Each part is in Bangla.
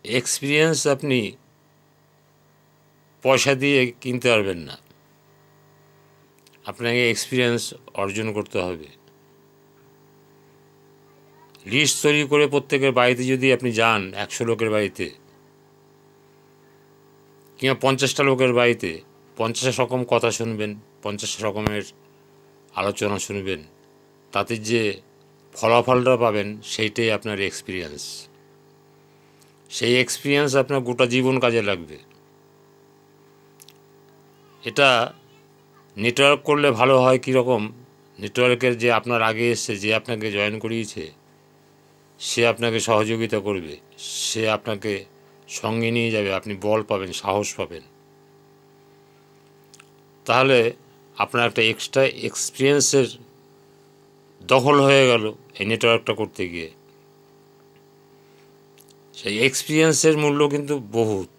এক্সপিরিয়েন্স আপনি পয়সা দিয়ে কিনতে পারবেন না, আপনাকে এক্সপিরিয়েন্স অর্জন করতে হবে। লিস্ট তৈরি করে প্রত্যেকের বাড়িতে যদি আপনি যান, 100 লোকের বাড়িতে কিংবা 50টা লোকের বাড়িতে, 50 রকম কথা শুনবেন, 50 রকমের আলোচনা শুনবেন, তাতে যে ফলাফলটা পাবেন সেইটাই আপনার এক্সপিরিয়েন্স। সেই এক্সপিরিয়েন্স আপনার গোটা জীবন কাজে লাগবে। এটা নেটওয়ার্ক করলে ভালো হয় কীরকম, নেটওয়ার্কের যে আপনার আগে এসছে, যে আপনাকে জয়েন করিয়েছে, সে আপনাকে সহযোগিতা করবে, সে আপনাকে সঙ্গে নিয়ে যাবে, আপনি বল পাবেন, সাহস পাবেন। তাহলে আপনার একটা এক্সট্রা এক্সপিরিয়েন্সের দখল হয়ে গেল এই নেটওয়ার্কটা করতে গিয়ে। সেই এক্সপিরিয়েন্সের মূল্য কিন্তু বহুত।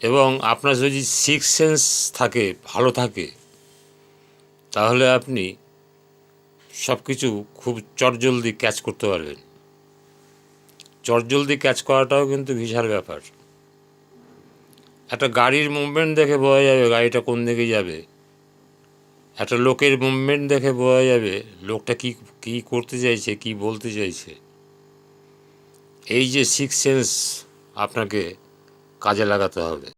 এবং আপনার যদি সিক্স সেন্স থাকে, ভালো থাকে, তাহলে আপনি সব কিছু খুব চটজলদি ক্যাচ করতে পারবেন। চটজলদি ক্যাচ করাটাও কিন্তু বিশাল ব্যাপার। একটা গাড়ির মুভমেন্ট দেখে বোঝা যাবে গাড়িটা কোন দিকে যাবে, একটা লোকের মুভমেন্ট দেখে বোঝা যাবে লোকটা কী করতে চাইছে, কী বলতে চাইছে। এই যে সিক্স সেন্স আপনাকে কাজে লাগাতে হবে।